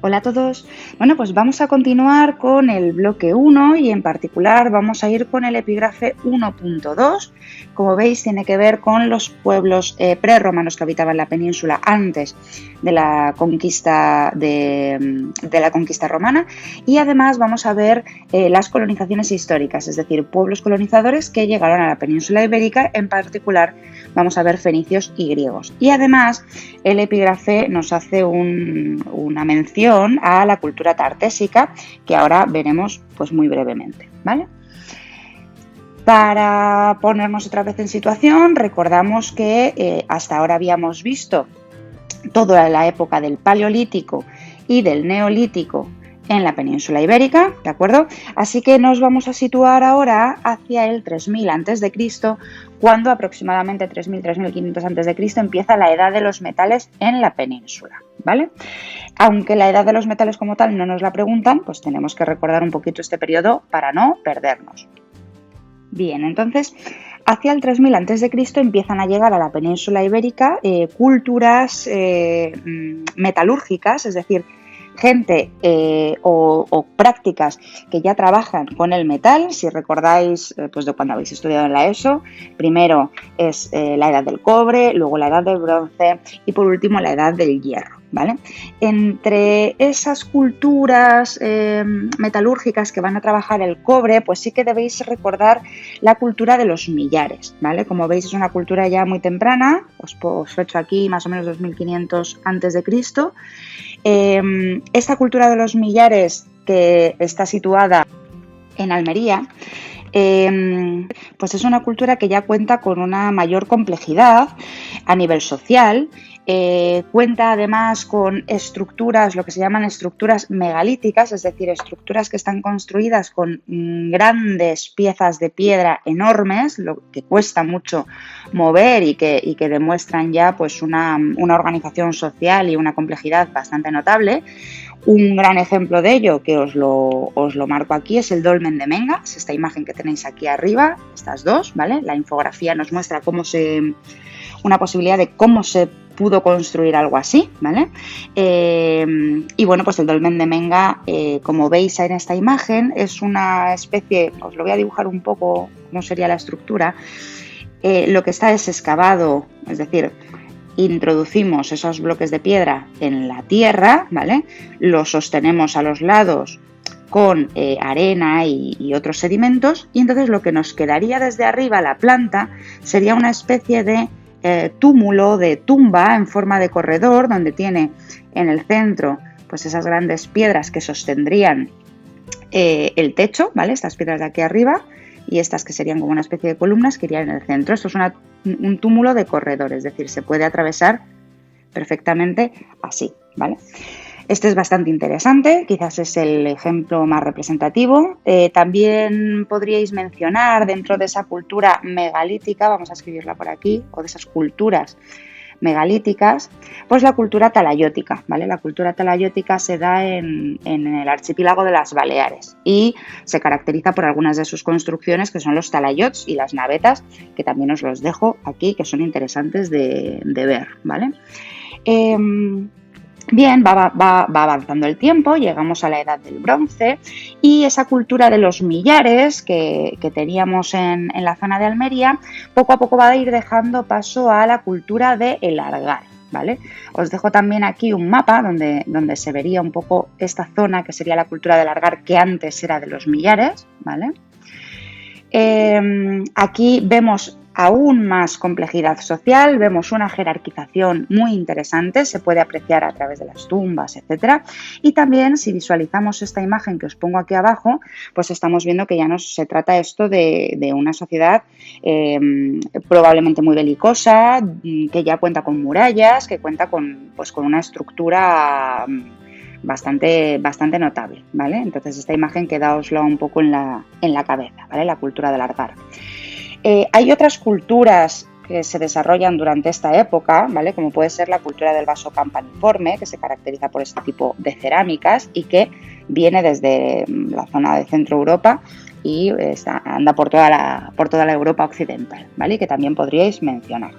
Hola a todos. Bueno, pues vamos a continuar con el bloque 1 y en particular vamos a ir con el epígrafe 1.2. Como veis, tiene que ver con los pueblos prerromanos que habitaban la península antes de la conquista romana, y además vamos a ver las colonizaciones históricas, es decir, pueblos colonizadores que llegaron a la península ibérica. En particular vamos a ver fenicios y griegos. Y además el epígrafe nos hace una mención a la cultura tartésica, que ahora veremos pues muy brevemente, ¿vale? Para ponernos otra vez en situación, recordamos que hasta ahora habíamos visto toda la época del Paleolítico y del Neolítico en la península ibérica, ¿de acuerdo? Así que nos vamos a situar ahora hacia el 3000 a.C., cuando aproximadamente 3000-3500 a.C. empieza la edad de los metales en la península, ¿vale? Aunque la edad de los metales como tal no nos la preguntan, pues tenemos que recordar un poquito este periodo para no perdernos. Bien, entonces, hacia el 3000 a.C. empiezan a llegar a la península ibérica culturas metalúrgicas, es decir, gente o prácticas que ya trabajan con el metal. Si recordáis pues de cuando habéis estudiado en la ESO, primero es la edad del cobre, luego la edad del bronce y por último la edad del hierro, ¿vale? Entre esas culturas metalúrgicas que van a trabajar el cobre, pues sí que debéis recordar la cultura de los millares, ¿vale? Como veis, es una cultura ya muy temprana, os he hecho aquí más o menos 2500 a.C. Esta cultura de los millares, que está situada en Almería, pues es una cultura que ya cuenta con una mayor complejidad a nivel social. Cuenta además con estructuras, lo que se llaman estructuras megalíticas, es decir, estructuras que están construidas con grandes piezas de piedra enormes, lo que cuesta mucho mover y que demuestran ya pues una organización social y una complejidad bastante notable. Un gran ejemplo de ello, que os lo marco aquí, es el dolmen de Mengas, esta imagen que tenéis aquí arriba, estas dos, ¿vale? La infografía nos muestra una posibilidad de cómo se pudo construir algo así, ¿vale? Y bueno, pues el dolmen de Menga, como veis en esta imagen, es una especie, os lo voy a dibujar un poco cómo sería la estructura. Lo que está es excavado, es decir, introducimos esos bloques de piedra en la tierra, ¿vale? Los sostenemos a los lados con arena y otros sedimentos, y entonces lo que nos quedaría desde arriba, la planta, sería una especie de túmulo, de tumba en forma de corredor, donde tiene en el centro pues esas grandes piedras que sostendrían el techo, ¿vale? Estas piedras de aquí arriba, y estas que serían como una especie de columnas que irían en el centro. Esto es un túmulo de corredor, es decir, se puede atravesar perfectamente así, ¿vale? Este es bastante interesante, quizás es el ejemplo más representativo. También podríais mencionar dentro de esa cultura megalítica, vamos a escribirla por aquí, o de esas culturas megalíticas, pues la cultura talayótica, ¿vale? La cultura talayótica se da en el archipiélago de las Baleares y se caracteriza por algunas de sus construcciones, que son los talayots y las navetas, que también os los dejo aquí, que son interesantes de ver, ¿vale? Bien, va avanzando el tiempo, llegamos a la edad del bronce y esa cultura de los millares que teníamos en la zona de Almería, poco a poco va a ir dejando paso a la cultura del Argar, ¿vale? Os dejo también aquí un mapa donde se vería un poco esta zona que sería la cultura del Argar, que antes era de los millares, ¿vale? Aquí vemos aún más complejidad social, vemos una jerarquización muy interesante, se puede apreciar a través de las tumbas, etcétera. Y también, si visualizamos esta imagen que os pongo aquí abajo, pues estamos viendo que ya no se trata esto de una sociedad probablemente muy belicosa, que ya cuenta con murallas, que cuenta con una estructura bastante notable, ¿vale? Entonces esta imagen quedaosla un poco en la cabeza, ¿vale? La cultura del Argar. Hay otras culturas que se desarrollan durante esta época, ¿vale? Como puede ser la cultura del vaso campaniforme, que se caracteriza por este tipo de cerámicas y que viene desde la zona de Centro Europa y anda por toda la Europa occidental, ¿vale? Y que también podríais mencionar.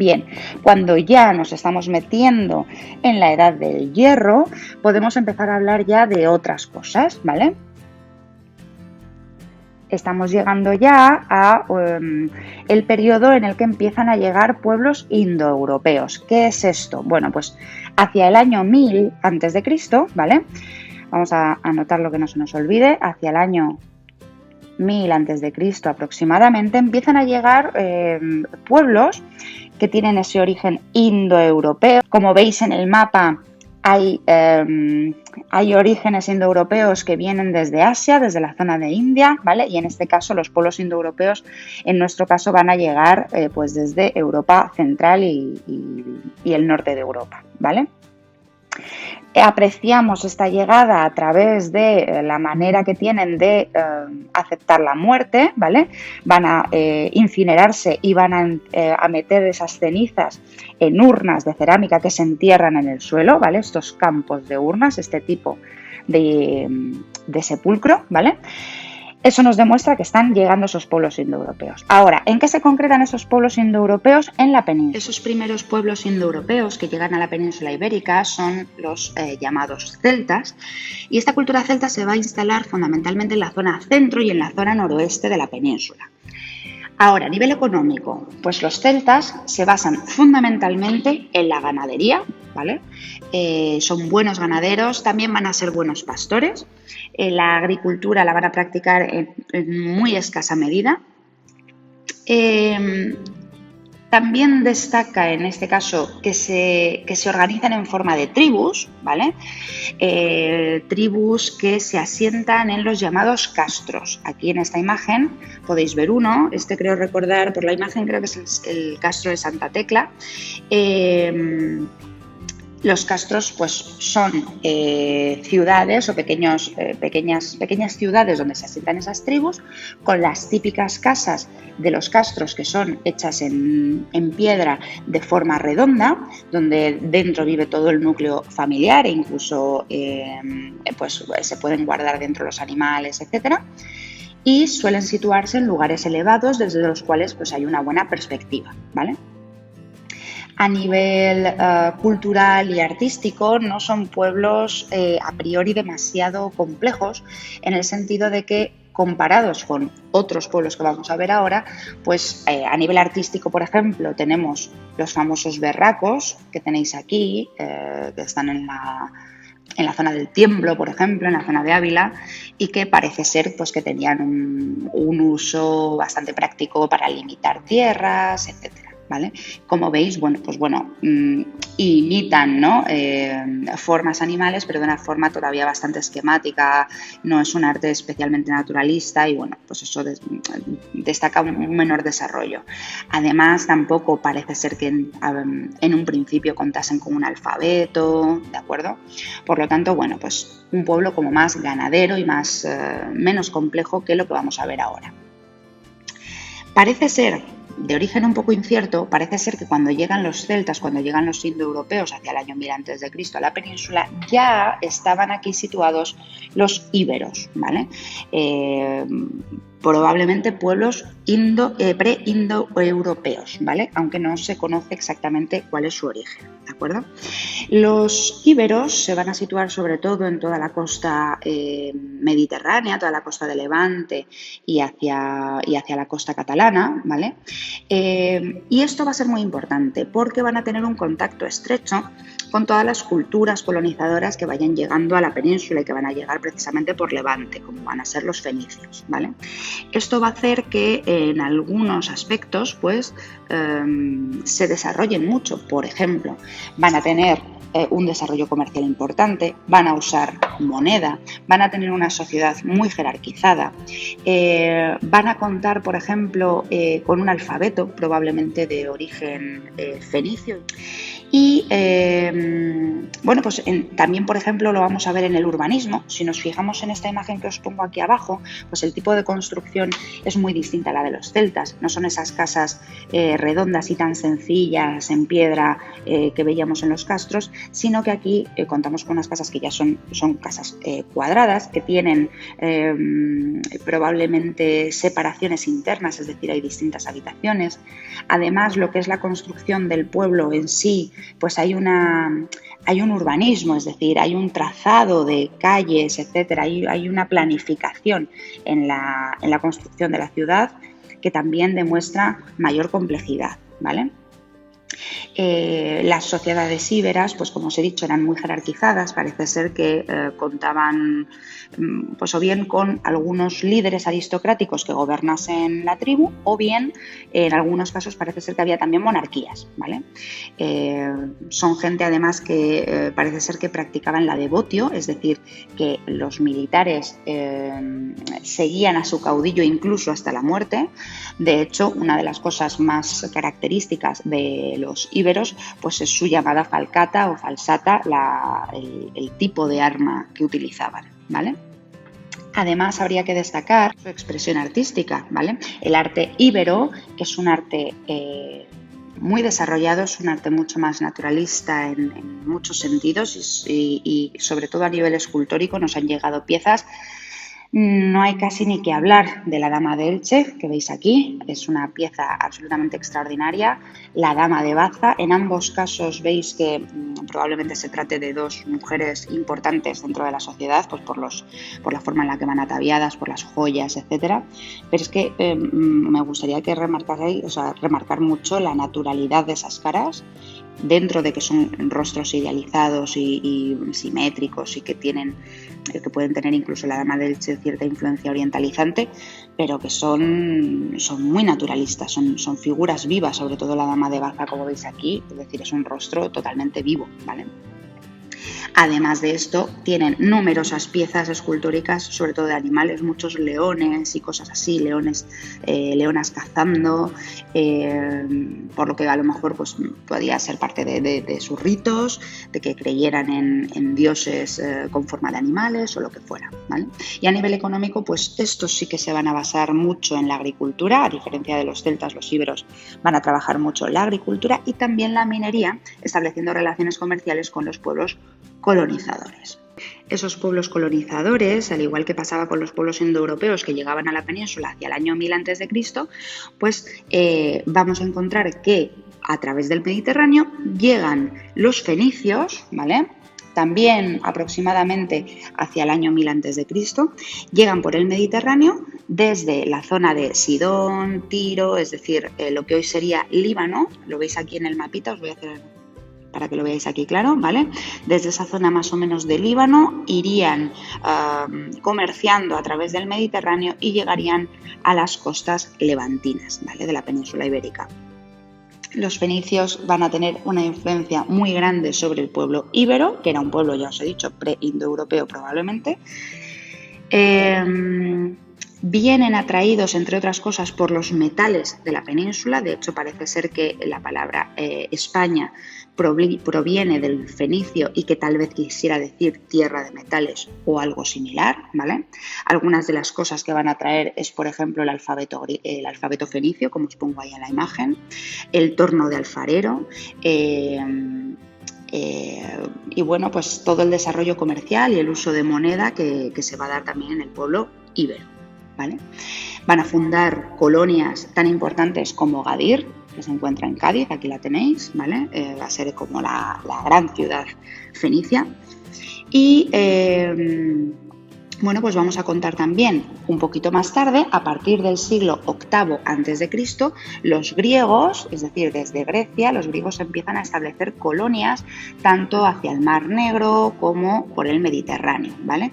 Bien, cuando ya nos estamos metiendo en la edad del hierro, podemos empezar a hablar ya de otras cosas, ¿vale? Estamos llegando ya a el periodo en el que empiezan a llegar pueblos indoeuropeos. ¿Qué es esto? Bueno, pues hacia el año 1000 a.C., ¿vale? Vamos a anotar lo que no se nos olvide. Hacia el año 1000 a.C. aproximadamente empiezan a llegar pueblos que tienen ese origen indoeuropeo. Como veis en el mapa, hay orígenes indoeuropeos que vienen desde Asia, desde la zona de India, ¿vale? Y en este caso los pueblos indoeuropeos, en nuestro caso, van a llegar pues desde Europa central y el norte de Europa, ¿vale? Apreciamos esta llegada a través de la manera que tienen de aceptar la muerte, ¿vale? Van a incinerarse y van a meter esas cenizas en urnas de cerámica que se entierran en el suelo, ¿vale? Estos campos de urnas, este tipo de sepulcro, ¿vale? Eso nos demuestra que están llegando esos pueblos indoeuropeos. Ahora, ¿en qué se concretan esos pueblos indoeuropeos? En la península. Esos primeros pueblos indoeuropeos que llegan a la península ibérica son los llamados celtas, y esta cultura celta se va a instalar fundamentalmente en la zona centro y en la zona noroeste de la península. Ahora, a nivel económico, pues los celtas se basan fundamentalmente en la ganadería, ¿vale? Son buenos ganaderos, también van a ser buenos pastores. La agricultura la van a practicar en muy escasa medida. También destaca en este caso que se organizan en forma de tribus, ¿vale? Tribus que se asientan en los llamados castros. Aquí en esta imagen podéis ver uno, creo recordar por la imagen, creo que es el castro de Santa Tecla. Los castros pues son ciudades o pequeñas ciudades donde se asientan esas tribus, con las típicas casas de los castros que son hechas en piedra de forma redonda, donde dentro vive todo el núcleo familiar e incluso pues se pueden guardar dentro los animales, etcétera. Y suelen situarse en lugares elevados desde los cuales pues hay una buena perspectiva, ¿vale? A nivel cultural y artístico no son pueblos a priori demasiado complejos, en el sentido de que comparados con otros pueblos que vamos a ver ahora, pues a nivel artístico, por ejemplo, tenemos los famosos verracos que tenéis aquí, que están en la zona del Tiemblo, por ejemplo, en la zona de Ávila, y que parece ser pues, que tenían un uso bastante práctico para limitar tierras, etcétera. ¿Vale? Como veis, imitan, ¿no? Formas animales, pero de una forma todavía bastante esquemática, no es un arte especialmente naturalista y bueno, pues eso destaca un menor desarrollo. Además, tampoco parece ser que en un principio contasen con un alfabeto, ¿de acuerdo? Por lo tanto, bueno, pues un pueblo como más ganadero y menos complejo que lo que vamos a ver ahora. Parece ser, de origen un poco incierto, parece ser que cuando llegan los celtas, cuando llegan los indoeuropeos hacia el año 1000 a.C. a la península, ya estaban aquí situados los íberos, ¿vale? Probablemente pueblos pre-indoeuropeos, ¿vale? Aunque no se conoce exactamente cuál es su origen, ¿de acuerdo? Los íberos se van a situar sobre todo en toda la costa mediterránea, toda la costa de Levante y hacia la costa catalana, ¿vale? Y esto va a ser muy importante porque van a tener un contacto estrecho con todas las culturas colonizadoras que vayan llegando a la península y que van a llegar precisamente por Levante, como van a ser los fenicios, ¿vale? Esto va a hacer que en algunos aspectos pues, se desarrollen mucho. Por ejemplo, van a tener un desarrollo comercial importante, van a usar moneda, van a tener una sociedad muy jerarquizada, van a contar, por ejemplo, con un alfabeto probablemente de origen fenicio. Y bueno, pues también, por ejemplo, lo vamos a ver en el urbanismo. Si nos fijamos en esta imagen que os pongo aquí abajo, pues el tipo de construcción es muy distinta a la de los celtas. No son esas casas redondas y tan sencillas en piedra que veíamos en los castros, sino que aquí contamos con unas casas que ya son casas cuadradas, que tienen probablemente separaciones internas, es decir, hay distintas habitaciones. Además, lo que es la construcción del pueblo en sí, pues hay un urbanismo, es decir, hay un trazado de calles, etcétera, hay una planificación en la construcción de la ciudad que también demuestra mayor complejidad, ¿vale? Las sociedades íberas, pues como os he dicho, eran muy jerarquizadas. Parece ser que contaban pues o bien con algunos líderes aristocráticos que gobernasen la tribu, o bien en algunos casos parece ser que había también monarquías, ¿vale? Son gente además que parece ser que practicaban la devotio, es decir, que los militares seguían a su caudillo incluso hasta la muerte. De hecho, una de las cosas más características de los íberos pues es su llamada falcata o falsata, el tipo de arma que utilizaban, ¿vale? Además, habría que destacar su expresión artística, ¿vale? El arte íbero es un arte muy desarrollado, es un arte mucho más naturalista en muchos sentidos y sobre todo a nivel escultórico nos han llegado piezas. No hay casi ni que hablar de la Dama de Elche, que veis aquí, es una pieza absolutamente extraordinaria. La Dama de Baza, en ambos casos veis que probablemente se trate de dos mujeres importantes dentro de la sociedad, pues por la forma en la que van ataviadas, por las joyas, etcétera. Pero es que me gustaría que remarcar mucho la naturalidad de esas caras, dentro de que son rostros idealizados y simétricos y que pueden tener incluso la Dama de Elche cierta influencia orientalizante, pero que son muy naturalistas, son figuras vivas, sobre todo la Dama de Baza, como veis aquí, es decir, es un rostro totalmente vivo, ¿vale? Además de esto, tienen numerosas piezas escultóricas, sobre todo de animales, muchos leones y cosas así, leonas cazando, por lo que a lo mejor pues, podía ser parte de sus ritos, de que creyeran en dioses con forma de animales o lo que fuera, ¿vale? Y a nivel económico, pues estos sí que se van a basar mucho en la agricultura, a diferencia de los celtas, los íberos van a trabajar mucho en la agricultura y también la minería, estableciendo relaciones comerciales con los pueblos colonizadores. Esos pueblos colonizadores, al igual que pasaba con los pueblos indoeuropeos que llegaban a la península hacia el año 1000 a.C., pues vamos a encontrar que a través del Mediterráneo llegan los fenicios, ¿vale? También aproximadamente hacia el año 1000 a.C., llegan por el Mediterráneo desde la zona de Sidón, Tiro, es decir, lo que hoy sería Líbano, lo veis aquí en el mapita, os voy a hacer para que lo veáis aquí claro, ¿vale? Desde esa zona más o menos de Líbano irían comerciando a través del Mediterráneo y llegarían a las costas levantinas, ¿vale? De la península ibérica. Los fenicios van a tener una influencia muy grande sobre el pueblo íbero, que era un pueblo, ya os he dicho, pre-indoeuropeo probablemente. Vienen atraídos, entre otras cosas, por los metales de la península. De hecho, parece ser que la palabra España proviene del fenicio y que tal vez quisiera decir tierra de metales o algo similar, ¿vale? Algunas de las cosas que van a traer es, por ejemplo, el alfabeto fenicio, como os pongo ahí en la imagen, el torno de alfarero, y bueno, pues todo el desarrollo comercial y el uso de moneda que se va a dar también en el pueblo íbero, ¿vale? Van a fundar colonias tan importantes como Gadir, que se encuentra en Cádiz, aquí la tenéis, ¿vale? Va a ser como la gran ciudad fenicia. Y bueno, pues vamos a contar también un poquito más tarde, a partir del siglo VIII a.C., los griegos, es decir, desde Grecia, los griegos empiezan a establecer colonias tanto hacia el Mar Negro como por el Mediterráneo, ¿vale?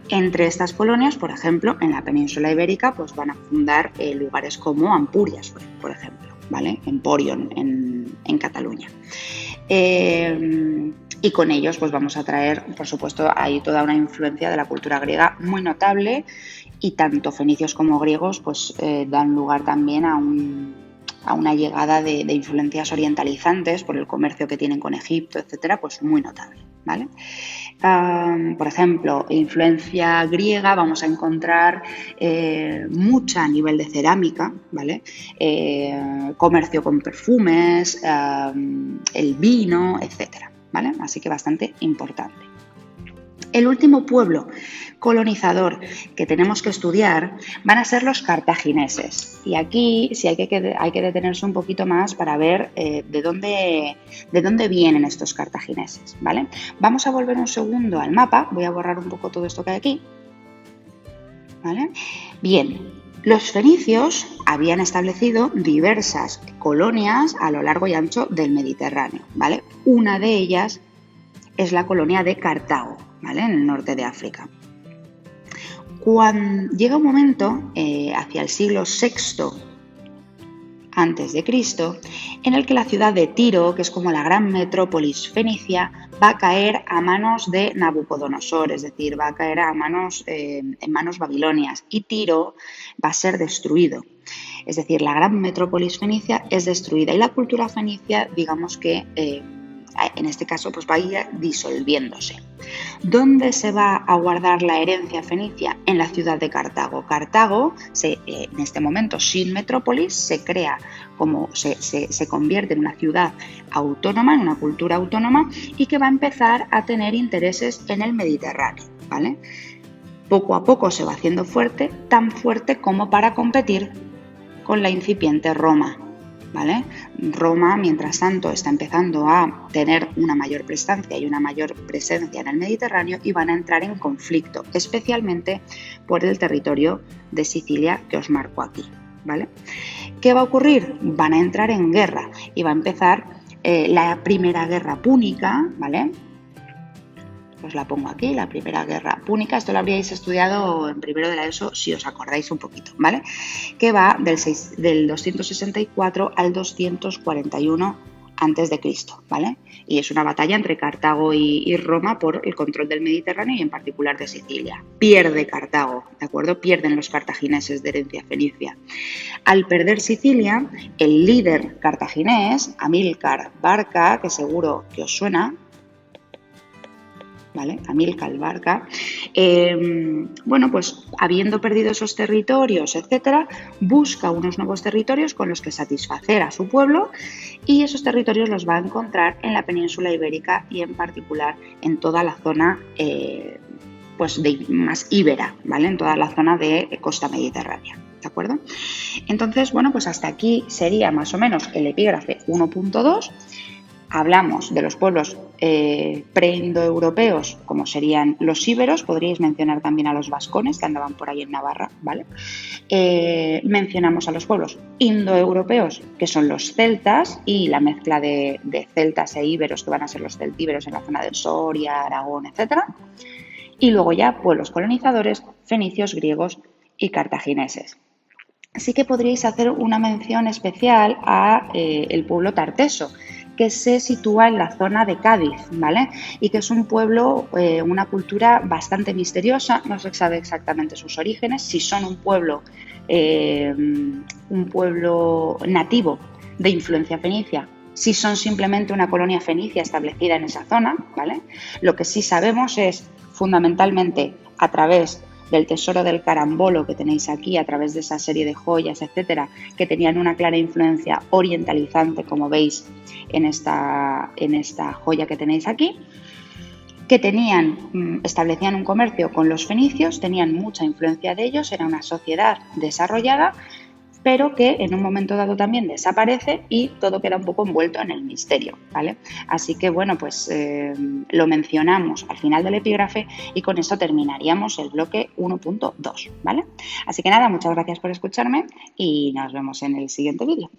Entre estas colonias, por ejemplo, en la península ibérica, pues van a fundar lugares como Ampurias, por ejemplo, ¿vale? Emporion, en Cataluña. Y con ellos pues vamos a traer, por supuesto, hay toda una influencia de la cultura griega muy notable, y tanto fenicios como griegos pues dan lugar también a a una llegada de influencias orientalizantes por el comercio que tienen con Egipto, etcétera, pues muy notable, ¿vale? Por ejemplo, influencia griega vamos a encontrar mucha a nivel de cerámica, ¿vale? Comercio con perfumes, el vino, etcétera, ¿vale? Así que bastante importante. El último pueblo colonizador que tenemos que estudiar van a ser los cartagineses. Y aquí sí hay que detenerse un poquito más para ver de dónde vienen estos cartagineses, ¿vale? Vamos a volver un segundo al mapa. Voy a borrar un poco todo esto que hay aquí, ¿vale? Bien, los fenicios habían establecido diversas colonias a lo largo y ancho del Mediterráneo, ¿vale? Una de ellas es la colonia de Cartago, ¿vale? En el norte de África. Cuando llega un momento, hacia el siglo VI a.C., en el que la ciudad de Tiro, que es como la gran metrópolis fenicia, va a caer a manos de Nabucodonosor, es decir, va a caer en manos babilonias, y Tiro va a ser destruido. Es decir, la gran metrópolis fenicia es destruida y la cultura fenicia, digamos que en este caso, pues va a ir disolviéndose. ¿Dónde se va a guardar la herencia fenicia? En la ciudad de Cartago. Cartago, en este momento sin metrópolis, se crea se convierte en una ciudad autónoma, en una cultura autónoma y que va a empezar a tener intereses en el Mediterráneo, ¿vale? Poco a poco se va haciendo fuerte, tan fuerte como para competir con la incipiente Roma, ¿vale? Roma, mientras tanto, está empezando a tener una mayor prestancia y una mayor presencia en el Mediterráneo y van a entrar en conflicto, especialmente por el territorio de Sicilia que os marco aquí, ¿vale? ¿Qué va a ocurrir? Van a entrar en guerra y va a empezar la primera guerra púnica, ¿vale? Os la pongo aquí, la primera guerra púnica. Esto lo habríais estudiado en primero de la ESO si os acordáis un poquito, ¿vale? Que va del 264 al 241 a.C., ¿vale? Y es una batalla entre Cartago y Roma por el control del Mediterráneo y en particular de Sicilia. Pierde Cartago, ¿de acuerdo? Pierden los cartagineses de herencia fenicia. Al perder Sicilia, el líder cartaginés, Amílcar Barca, que seguro que os suena, ¿vale? Amílcar Barca, bueno, pues habiendo perdido esos territorios, etcétera, busca unos nuevos territorios con los que satisfacer a su pueblo y esos territorios los va a encontrar en la península ibérica y en particular en toda la zona pues más íbera, ¿vale? En toda la zona de costa mediterránea, ¿de acuerdo? Entonces, bueno, pues hasta aquí sería más o menos el epígrafe 1.2. Hablamos de los pueblos preindoeuropeos, como serían los íberos, podríais mencionar también a los vascones que andaban por ahí en Navarra, ¿vale? Mencionamos a los pueblos indoeuropeos, que son los celtas, y la mezcla de celtas e íberos, que van a ser los celtíberos en la zona de Soria, Aragón, etc. Y luego ya pueblos colonizadores, fenicios, griegos y cartagineses. Así que podríais hacer una mención especial a el pueblo tarteso, que se sitúa en la zona de Cádiz, ¿vale? Y que es un pueblo, una cultura bastante misteriosa, no se sabe exactamente sus orígenes, si son un pueblo nativo de influencia fenicia, si son simplemente una colonia fenicia establecida en esa zona, ¿vale? Lo que sí sabemos es, fundamentalmente, a través del tesoro del carambolo que tenéis aquí, a través de esa serie de joyas, etcétera, que tenían una clara influencia orientalizante, como veis en esta joya que tenéis aquí, que establecían un comercio con los fenicios, tenían mucha influencia de ellos, era una sociedad desarrollada, pero que en un momento dado también desaparece y todo queda un poco envuelto en el misterio, ¿vale? Así que, bueno, pues lo mencionamos al final del epígrafe y con esto terminaríamos el bloque 1.2, ¿vale? Así que nada, muchas gracias por escucharme y nos vemos en el siguiente vídeo.